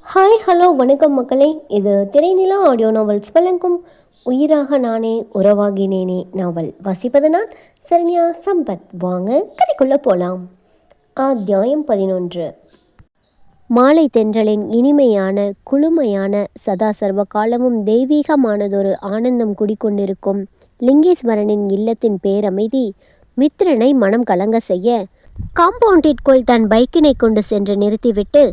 Hi hello வணக்கம் மக்களே. இது திரைநிலா ஆடியோ நாவல்ஸ் வழங்கும் உயிராக நானே உறவாகினேனே நாவல். வாசிப்பது நான் சரண்யா சம்பத். வாங்க கதைக்குள்ள போலாம். அத்தியாயம் 11. மாலை தென்றலின் இனிமையான குளுமையான சதா சர்வ காலமும் தெய்வீகமானதொரு ஆனந்தம் குடிக்கொண்டிருக்கும் லிங்கேஸ்வரனின் இல்லத்தின் பேரமைதி மித்ரனை மனம் கலங்க செய்ய காம்பவுண்டிற்குள் தன் பைக்கினை கொண்டு சென்று நிறுத்திவிட்டு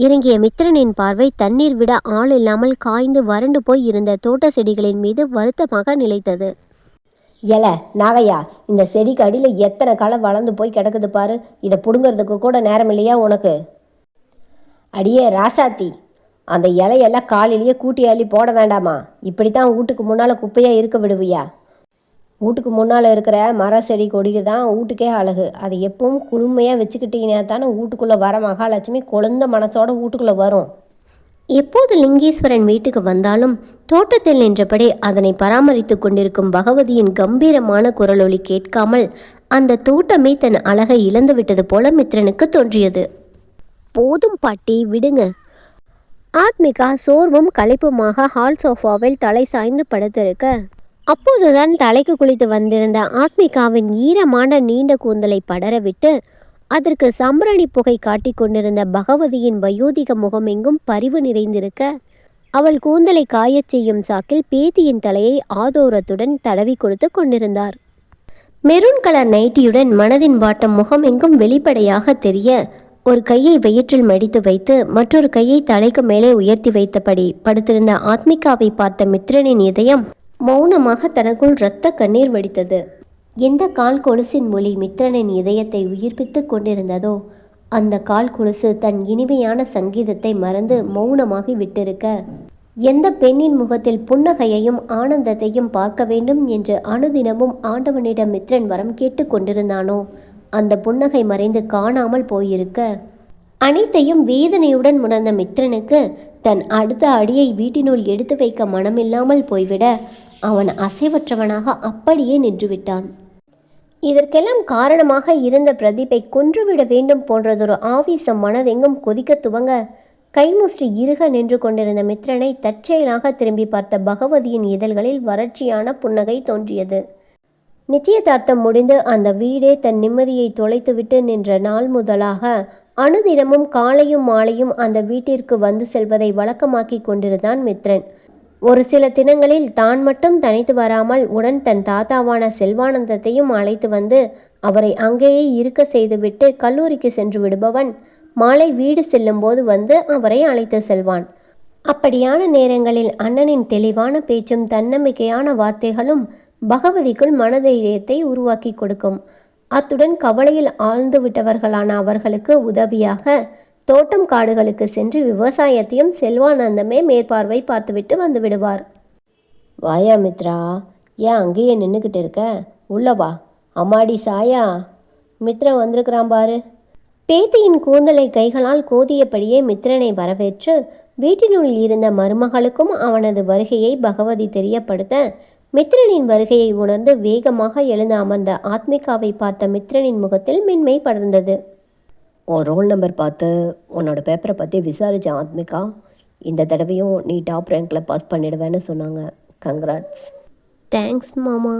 இறங்கிய மித்ரனின் பார்வை தண்ணீர் விட ஆள் இல்லாமல் காய்ந்து வறண்டு போய் இருந்த தோட்ட செடிகளின் மீது வருத்தமாக நிலைத்தது. நாகையா, இந்த செடிக்கு அடியில் எத்தனை களை வளர்ந்து போய் கிடக்குது பாரு. இதை பிடுங்கிறதுக்கு கூட நேரம் இல்லையா உனக்கு? அடியே ராசாத்தி, அந்த இலையெல்லாம் காலையிலேயே கூட்டி அள்ளி போட வேண்டாமா? இப்படித்தான் வீட்டுக்கு முன்னால் குப்பையாக இருக்க விடுவியா? வீட்டுக்கு முன்னால் இருக்கிற மர செடி கொடிக்கு தான் வீட்டுக்கே அழகு. அதை எப்பவும் குளுமையாக வச்சுக்கிட்டீங்கன்னா தானே வீட்டுக்குள்ளே வர மகாலட்சுமி கொழுந்த மனசோட வீட்டுக்குள்ளே வரும். எப்போது லிங்கேஸ்வரன் வீட்டுக்கு வந்தாலும் தோட்டத்தில் நின்றபடி அதனை பராமரித்து கொண்டிருக்கும் பகவதியின் கம்பீரமான குரலொலி கேட்காமல் அந்த தோட்டமே தன் அழகை இழந்து விட்டது போல மித்ரனுக்கு தோன்றியது. போதும் பாட்டி, விடுங்க. ஆத்மிகா சோர்வும் களைப்புமாக ஹால் சோஃபாவில் தலை சாய்ந்து படுத்திருக்க அப்போதுதான் தலைக்கு குளித்து வந்திருந்த ஆத்மிகாவின் ஈரமான நீண்ட கூந்தலை படரவிட்டு அதற்கு சம்பரணி புகை காட்டி கொண்டிருந்த பகவதியின் வயோதிக முகமெங்கும் பரிவு நிறைந்திருக்க அவள் கூந்தலை காயச் செய்யும் சாக்கில் பேத்தியின் தலையை ஆதோரத்துடன் தடவி கொடுத்து கொண்டிருந்தார். மெரூன் கலர் நைட்டியுடன் மனதின் வாட்டம் முகமெங்கும் வெளிப்படையாக தெரிய ஒரு கையை வயிற்றில் மடித்து வைத்து மற்றொரு கையை தலைக்கு மேலே உயர்த்தி வைத்தபடி படுத்திருந்த ஆத்மிகாவை பார்த்த மித்ரனின் இதயம் மௌனமாக தனக்குள் இரத்த கண்ணீர் வடித்தது. எந்த கால் கொலுசின் மொழி மித்ரனின் இதயத்தை உயிர்ப்பித்து கொண்டிருந்ததோ அந்த கால் கொலுசு தன் இனிமையான சங்கீதத்தை மறந்து மௌனமாகி விட்டிருக்க, எந்த பெண்ணின் முகத்தில் புன்னகையையும் ஆனந்தத்தையும் பார்க்க வேண்டும் என்று அனுதினமும் ஆண்டவனிடம் மித்ரன் வரம் கேட்டு கொண்டிருந்தானோ அந்த புன்னகை மறைந்து காணாமல் போயிருக்க, அனைத்தையும் வேதனையுடன் உணர்ந்த மித்ரனுக்கு தன் அடுத்த அடியை வீட்டினுள் எடுத்து வைக்க மனமில்லாமல் போய்விட அவன் அசைவற்றவனாக அப்படியே நின்றுவிட்டான். இதற்கெல்லாம் காரணமாக இருந்த பிரதீப்பை கொன்றுவிட வேண்டும் போன்றதொரு ஆவேசம் மனதெங்கும் கொதிக்க துவங்க கைமுஷ்டி இறுக நின்று கொண்டிருந்த மித்ரனை தற்செயலாக திரும்பி பார்த்த பகவதியின் இதழ்களில் வறட்சியான புன்னகை தோன்றியது. நிச்சயதார்த்தம் முடிந்து அந்த வீடே தன் நிம்மதியை தொலைத்துவிட்டு நின்ற நாள் முதலாக அனுதினமும் காலையும் மாலையும் அந்த வீட்டிற்கு வந்து செல்வதை வழக்கமாக்கி கொண்டிருந்தான் மித்ரன். ஒரு சில தினங்களில் தான் மட்டும் தனித்து வராமல் உடன் தன் தாத்தாவான செல்வானந்தத்தையும் அழைத்து வந்து அவரை அங்கேயே இருக்க செய்துவிட்டு கல்லூரிக்கு சென்று விடுபவன் மாலை வீடு செல்லும்போது வந்து அவரை அழைத்து செல்வான். அப்படியான நேரங்களில் அண்ணனின் தெளிவான பேச்சும் தன்னம்பிக்கையான வார்த்தைகளும் பகவதிக்குள் மனதைரியத்தை உருவாக்கி கொடுக்கும். அத்துடன் கவலையில் ஆழ்ந்து விட்டவர்களான அவர்களுக்கு உதவியாக தோட்டம் காடுகளுக்கு சென்று விவசாயத்தையும் செல்வானந்தமே மேற்பார்வை பார்த்துவிட்டு வந்து விடுவார். வாயா மித்ரா, ஏன் அங்கேயே நின்றுக்கிட்டு இருக்க? உள்ளவா. அம்மாடி சாயா, மித்ரன் வந்திருக்கிறான் பாரு. பேத்தியின் கூந்தலை கைகளால் கோதியபடியே மித்ரனை வரவேற்று வீட்டினுள் இருந்த மருமகளுக்கும் அவனது வருகையை பகவதி தெரியப்படுத்த மித்ரனின் வருகையை உணர்ந்து வேகமாக எழுந்து அமர்ந்த ஆத்மிகாவை பார்த்த மித்ரனின் முகத்தில் மென்மை படர்ந்தது. உன் ரோல் நம்பர் பார்த்து உன்னோட பேப்பரை பற்றி விசாரித்தேன் ஆத்மிகா. இந்த தடவையும் நீ டாப் ரேங்கில் பாஸ் பண்ணிடுவேன்னு சொன்னாங்க. கங்க்ராட்ஸ். தேங்க்ஸ் மாமா.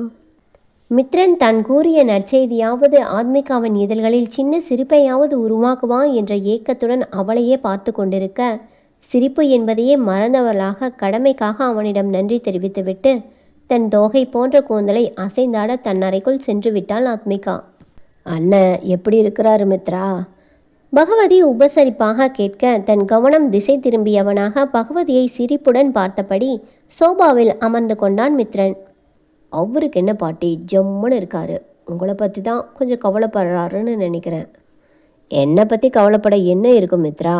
மித்ரன் தான் கூறிய நற்செய்தியாவது ஆத்மிகாவின் இதழ்களில் சின்ன சிரிப்பையாவது உருவாக்குவான் என்ற ஏக்கத்துடன் அவளையே பார்த்து கொண்டிருக்க, சிரிப்பு என்பதையே மறந்தவர்களாக கடமைக்காக அவனிடம் நன்றி தெரிவித்துவிட்டு தன் தோகை போன்ற கூந்தலை அசைந்தாட தன் அறைக்குள் சென்று விட்டாள் ஆத்மிகா. அண்ணன் எப்படி இருக்கிறாரு மித்ரா? பகவதி உபசரிப்பாக கேட்க தன் கவனம் திசை திரும்பியவனாக பகவதியை சிரிப்புடன் பார்த்தபடி சோபாவில் அமர்ந்து கொண்டான் மித்ரன். அவருக்கு என்ன பாட்டி, ஜம்முன்னு இருக்காரு. உங்களை பற்றி தான் கொஞ்சம் கவலைப்படுறாருன்னு நினைக்கிறேன். என்னை பற்றி கவலைப்பட என்ன இருக்கும் மித்ரா?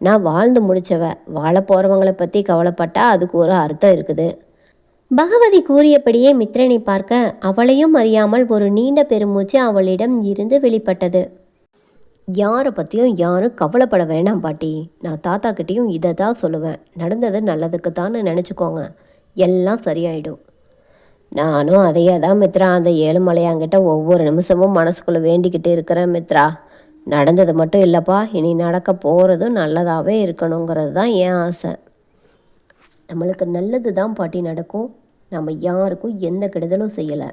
நான் வாழ்ந்து முடித்தவ. வாழ போகிறவங்களை பற்றி கவலைப்பட்டா அதுக்கு ஒரு அர்த்தம் இருக்குது. பகவதி கூறியபடியே மித்ரனை பார்க்க அவளையும் அறியாமல் ஒரு நீண்ட பெருமூச்சு அவளிடம் இருந்து வெளிப்பட்டது. யாரை பற்றியும் யாரும் கவலைப்பட வேண்டாம் பாட்டி. நான் தாத்தா கிட்டேயும் இதை தான் சொல்லுவேன். நடந்தது நல்லதுக்கு தான் நினச்சிக்கோங்க, எல்லாம் சரியாயிடும். நானும் அதையே தான் மித்ரா அந்த ஏழுமலையாங்கிட்ட ஒவ்வொரு நிமிஷமும் மனசுக்குள்ளே வேண்டிக்கிட்டு இருக்கிறேன் மித்ரா. நடந்தது மட்டும் இல்லைப்பா, இனி நடக்க போகிறதும் நல்லதாகவே இருக்கணுங்கிறது தான் என் ஆசை. நம்மளுக்கு நல்லது தான் பாட்டி நடக்கும். நம்ம யாருக்கும் எந்த கெடுதலும் செய்யலை,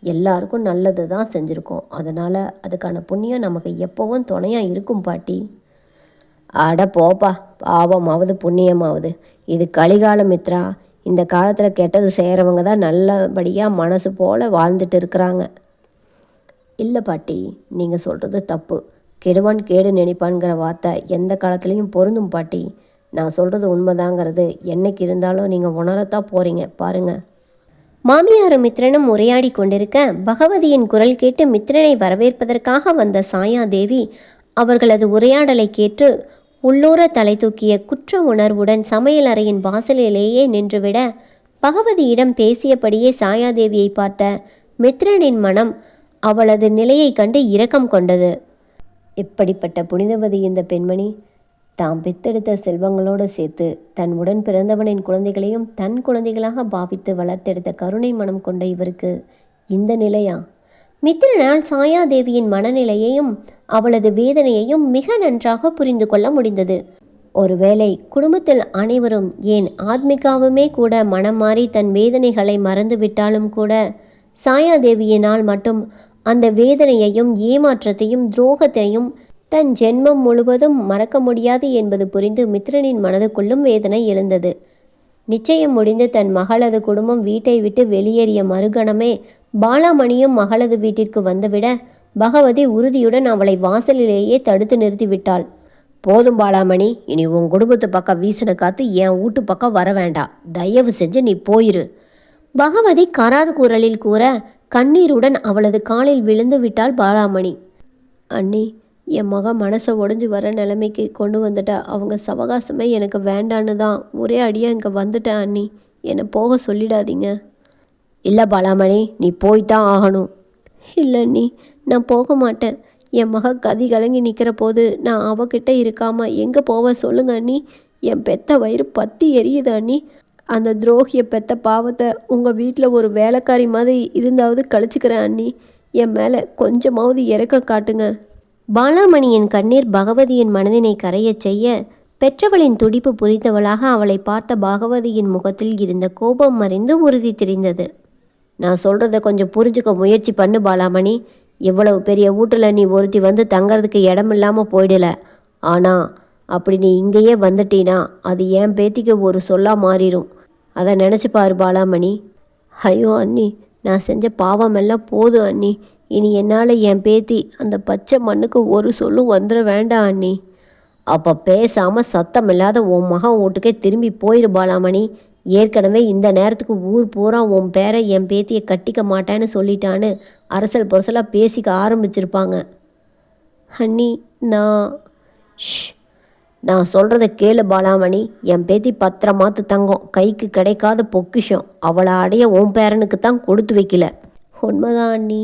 எல்லாருக்கும் நல்லது தான் செஞ்சுருக்கோம். அதனால் அதுக்கான புண்ணியம் நமக்கு எப்போவும் துணையாக இருக்கும் பாட்டி. அட போப்பா, பாவமாவது புண்ணியமாவது, இது கலிகால மித்ரா. இந்த காலத்தில் கெட்டது செய்கிறவங்க தான் நல்லபடியாக மனசு போல் வாழ்ந்துட்டு இருக்கிறாங்க. இல்லை பாட்டி, நீங்கள் சொல்கிறது தப்பு. கெடுவான் கேடு நினைப்பான்கிற வார்த்தை எந்த காலத்துலேயும் பொருந்தும் பாட்டி. நான் சொல்கிறது உண்மைதாங்கிறது என்னைக்கு இருந்தாலும் நீங்கள் உணரத்தான் போகிறீங்க பாருங்க. மாமியாரும் மித்ரனும் உரையாடி கொண்டிருக்க பகவதியின் குரல் கேட்டு மித்ரனை வரவேற்பதற்காக வந்த சாயாதேவி அவர்களது உரையாடலை கேட்டு உள்ளூர தலை தூக்கிய குற்ற உணர்வுடன் சமையலறையின் வாசலிலேயே நின்றுவிட பகவதியிடம் பேசியபடியே சாயாதேவியை பார்த்த மித்ரனின் மனம் அவளது நிலையை கண்டு இரக்கம் கொண்டது. எப்படிப்பட்ட புனிதவதி இந்த பெண்மணி! தாம் பெத்தெடுத்த செல்வங்களோடு சேர்த்து தன் உடன் பிறந்தவனின் குழந்தைகளையும் தன் குழந்தைகளாக பாவித்து வளர்த்தெடுத்த கருணை மனம் கொண்ட இவருக்கு இந்த நிலையா? மித்திரனால் சாயாதேவியின் மனநிலையையும் அவளது வேதனையையும் மிக நன்றாக புரிந்து கொள்ள முடிந்தது. ஒருவேளை குடும்பத்தில் அனைவரும், ஏன் ஆத்மிகாவுமே கூட மனம் மாறி தன் வேதனைகளை மறந்துவிட்டாலும் கூட சாயாதேவியினால் மட்டும் அந்த வேதனையையும் ஏமாற்றத்தையும் துரோகத்தையும் தன் ஜென்மம் முழுவதும் மறக்க முடியாது என்பது புரிந்து மித்ரனின் மனதுக்குள்ளும் வேதனை எழுந்தது. நிச்சயம் முடிந்து தன் மகளது குடும்பம் வீட்டை விட்டு வெளியேறிய மறுகணமே பாலாமணியும் மகளது வீட்டிற்கு வந்துவிட பகவதி உறுதியுடன் அவளை வாசலிலேயே தடுத்து நிறுத்திவிட்டாள். போதும் பாலாமணி, இனி உன் குடும்பத்து பக்கம் வீசின காத்து என் வீட்டு பக்கம் வர வேண்டாம். தயவு செஞ்சு நீ போயிரு. பகவதி கரார் குரலில் கூற கண்ணீருடன் அவளது காலில் விழுந்து விட்டாள் பாலாமணி. அண்ணி, என் மகன் மனசை உடஞ்சி வர நிலைமைக்கு கொண்டு வந்துட்டா. அவங்க சவகாசமே எனக்கு வேண்டான்னு தான் ஒரே அடியாக இங்கே வந்துட்டேன் அண்ணி. என்னை போக சொல்லிடாதீங்க. இல்லை பாலாமணி, நீ போய்தான் ஆகணும். இல்லை அண்ணி, நான் போக மாட்டேன். என் மக கதி கலங்கி நிற்கிற போது நான் அவகிட்ட இருக்காமல் எங்கே போவ சொல்லுங்க அண்ணி. என் பெத்த வயிறு பற்றி எரியுது அண்ணி. அந்த துரோகிய பெத்த பாவத்தை உங்கள் வீட்டில் ஒரு வேலைக்காரி மாதிரி இருந்தாவது கழிச்சுக்கிறேன் அண்ணி. என் மேலே கொஞ்சமாவது இறக்கம் காட்டுங்க. பாலாமணியின் கண்ணீர் பகவதியின் மனதினை கரையச் செய்ய பெற்றவளின் துடிப்பு புரிந்தவளாக அவளை பார்த்த பகவதியின் முகத்தில் இருந்த கோபம் மறைந்து உறுதி தெரிந்தது. நான் சொல்கிறத கொஞ்சம் புரிஞ்சுக்க முயற்சி பண்ணு பாலாமணி. இவ்வளவு பெரிய வீட்டில் நீ ஒருத்தி வந்து தங்கறதுக்கு இடம் இல்லாமல் போயிடல. ஆனால் அப்படி நீ இங்கேயே வந்துட்டீனா அது என் பேத்திக்கு ஒரு சொல்லாக மாறிடும். அதை நினச்சி பாரு பாலாமணி. ஐயோ அண்ணி, நான் செஞ்ச பாவமெல்லாம் போதும் அண்ணி. இனி என்னால் என் பேத்தி அந்த பச்சை மண்ணுக்கு ஒரு சொல்லும் வந்துட வேண்டாம் அண்ணி. அப்போ பேசாமல் சத்தம் இல்லாத உன் மகன் வீட்டுக்கே திரும்பி போயிரு பாலாமணி. ஏற்கனவே இந்த நேரத்துக்கு ஊர் பூரா உன் பேரை என் பேத்தியை கட்டிக்க மாட்டேன்னு சொல்லிட்டான்னு அரசல் பொரசலாக பேசிக்க ஆரம்பிச்சிருப்பாங்க. அண்ணி, நான் சொல்கிறத கேளு பாலாமணி. என் பேத்தி பத்திரமாத்து தங்கம், கைக்கு கிடைக்காத பொக்கிஷம். அவளை அடைய உன் பேரனுக்கு தான் கொடுத்து வைக்கல. உண்மைதான் அண்ணி.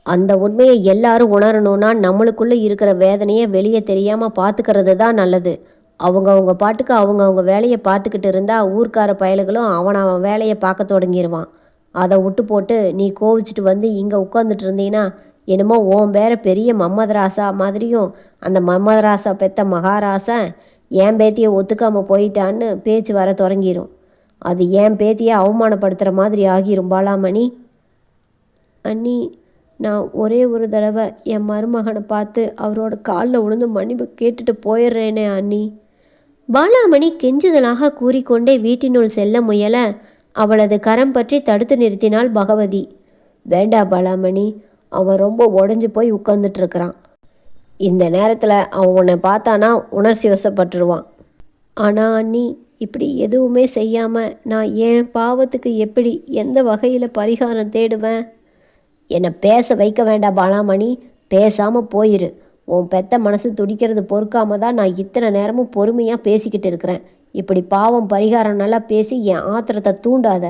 அந்த உண்மையை எல்லாரும் உணரணும்னா நம்மளுக்குள்ளே இருக்கிற வேதனையை வெளியே தெரியாமல் பார்த்துக்கிறது தான் நல்லது. அவங்க பாட்டுக்கு அவங்க வேலையை பார்த்துக்கிட்டு இருந்தால் ஊர்க்கார பயலுகளும் அவன் வேலையை பார்க்க தொடங்கிடுவான். அதை விட்டு போட்டு நீ கோவிச்சிட்டு வந்து இங்கே உட்காந்துட்டு இருந்தீன்னா என்னமோ உன் பேர பெரிய மம்மதராசா மாதிரியும் அந்த மம்மதராசா பெத்த மகாராசா என் பேத்தியை ஒத்துக்காமல் போயிட்டான்னு பேச்சு வர தொடங்கிடும். அது என் பேத்தியை அவமானப்படுத்துகிற மாதிரி ஆகிரும் பாலாமணி. அண்ணி, நான் ஒரே ஒரு தடவை என் மருமகனை பார்த்து அவரோட காலில் விழுந்து மன்னிப்பு கேட்டுட்டு போயிடுறேனே அண்ணி. பாலாமணி கெஞ்சுதலாக கூறிக்கொண்டே வீட்டினுள் செல்ல முயல அவளது கரம் பற்றி தடுத்து நிறுத்தினாள் பகவதி. வேண்டா பாலாமணி, அவன் ரொம்ப உடஞ்சி போய் உட்கார்ந்துட்டு இருக்கிறான். இந்த நேரத்தில் அவன் உன்னை பார்த்தானா உணர்ச்சி வசப்பட்டுருவான். ஆனால் அண்ணி, இப்படி எதுவுமே செய்யாமல் நான் என் பாவத்துக்கு எப்படி எந்த வகையில் பரிகாரம் தேடுவேன்? என்னை பேச வைக்க வேண்டாம் பாலாமணி. பேசாமல் போயிரு. உன் பெத்த மனசு துடிக்கிறது பொறுக்காம தான் நான் இத்தனை நேரமும் பொறுமையாக பேசிக்கிட்டு இருக்கிறேன். இப்படி பாவம் பரிகாரம் நல்லா பேசி என் ஆத்திரத்தை தூண்டாத.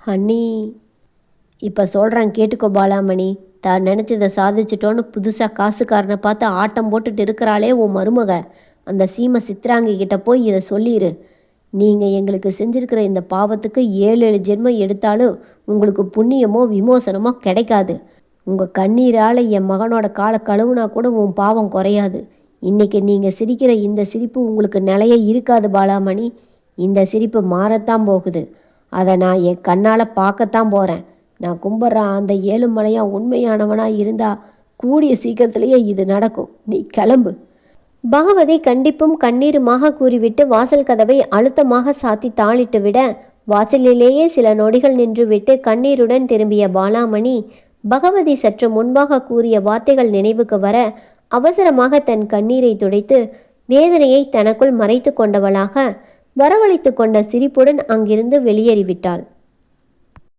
அண்ணி, இப்போ சொல்கிறேன் கேட்டுக்கோ பாலாமணி. தான் நினச்சதை சாதிச்சிட்டோன்னு புதுசாக காசுக்காரனை பார்த்து ஆட்டம் போட்டுட்டு இருக்கிறாளே உன் மருமக, அந்த சீமை சித்ராங்கிக்கிட்ட போய் இதை சொல்லிடு. நீங்கள் எங்களுக்கு செஞ்சுருக்கிற இந்த பாவத்துக்கு 7 ஜென்மம் எடுத்தாலும் உங்களுக்கு புண்ணியமோ விமோசனமோ கிடைக்காது. உங்கள் கண்ணீரால் என் மகனோட காலை கழுவுனா கூட உன் பாவம் குறையாது. இன்னைக்கு நீங்கள் சிரிக்கிற இந்த சிரிப்பு உங்களுக்கு நிலைய இருக்காது பாலாமணி. இந்த சிரிப்பு மாறத்தான் போகுது. அதை நான் என் கண்ணால் பார்க்கத்தான் போகிறேன். நான் கும்பிட்ற அந்த ஏழுமலையா உண்மையானவனாக இருந்தா கூடிய சீக்கிரத்திலேயே இது நடக்கும். நீ கிளம்பு. பகவதி கண்டிப்பும் கண்ணீருமாக கூறிவிட்டு வாசல் கதவை அழுத்தமாக சாத்தி தாளிட்டு விட, வாசலிலேயே சில நொடிகள் நின்றுவிட்டு கண்ணீருடன் திரும்பிய பாலாமணி பகவதி சற்று முன்பாக கூறிய வார்த்தைகள் நினைவுக்கு வர அவசரமாக தன் கண்ணீரை துடைத்து வேதனையை தனக்குள் மறைத்து கொண்டவளாக வரவழைத்து கொண்ட சிரிப்புடன் அங்கிருந்து வெளியேறிவிட்டாள்.